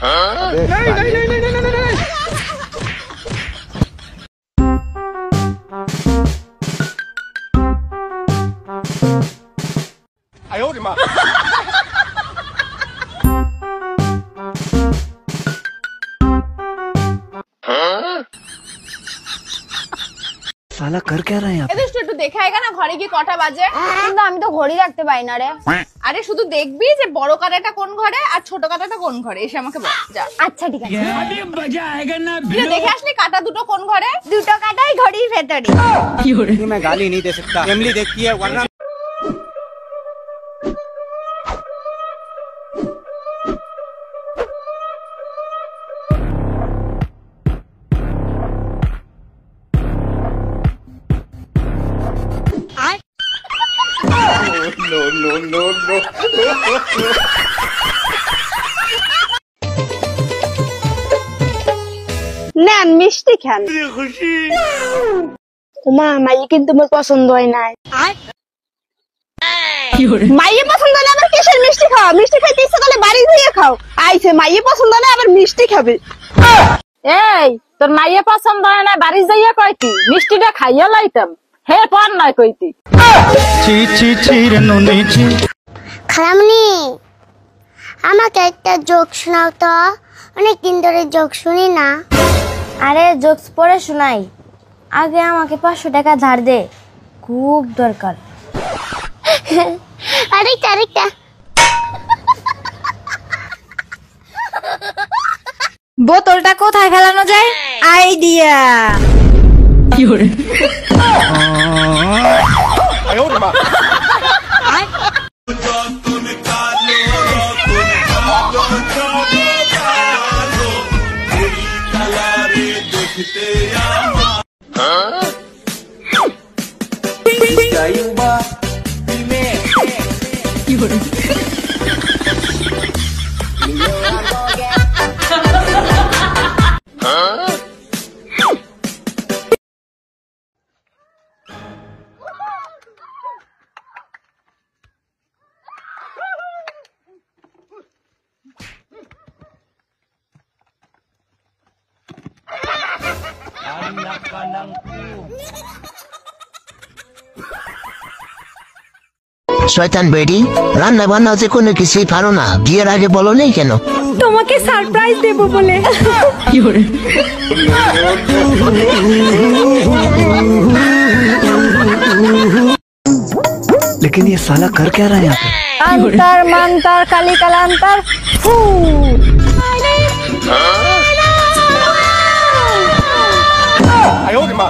नहीं नहीं नहीं नहीं नहीं नहीं। आयो रे माँ। साला कर क्या रहे हैं आप? একটু দেখে আয়গা না ঘরে কি কটা বাজে? কিন্তু আমি তো ঘড়ি রাখতে পারি না রে। আরে শুধু দেখবি যে বড় কাঁটাটা কোন ঘরে আর ছোট কাঁটাটা কোন ঘরে, এসে আমাকে বল যা। আচ্ছা ঠিক আছে। अभी मजा आएगा ना। তুই দেখে আসলি কাঁটা দুটো কোন ঘরে? দুটো কাঁটাই ঘড়ির ভেতরে। मैं गाली नहीं दे सकता, फैमिली देखती है वरना। No no no no। নেন মিষ্টি খান। খুশি। ওমা মাইয়ে কিন্তু আমার পছন্দ হয় নাই। মাইয়ে পছন্দ হলে আবার কিসের মিষ্টি খাও? মিষ্টি খাইতে ইচ্ছা করলে বাড়ি গিয়ে খাও। আইছে মাইয়ে পছন্দ হলে আবার মিষ্টি খাবে। এই তোর মাইয়ে পছন্দ হয় না বাড়ি যাইয়া কইতি মিষ্টিটা খাইয়া লাইতাম হে পার নাই কইতি। ছি ছি ছি রে নুনি ছি। খালামণি আমাকে একটা জোক শোনাও তো, অনেকদিন ধরে জোক শুনি না। আরে জোকস পড়ে শোনাই, আগে আমাকে 500 টাকা ধার দে, খুব দরকার। আরেকটা বোতলটা কোথায় ফেলানো যায়? আইডিয়া। आयो रे माँ। শয়তান বেডি, রান্না বান্না যে কোনো কিছুই পারো না, বিয়ের আগে বলো নেই কেন? তোমাকে সারপ্রাইজ দেব বলে। लेकिन ये साला कर क्या रहा है यहाँ पे? अंतर मंतर काली कलांतर फू। आयो रे माँ।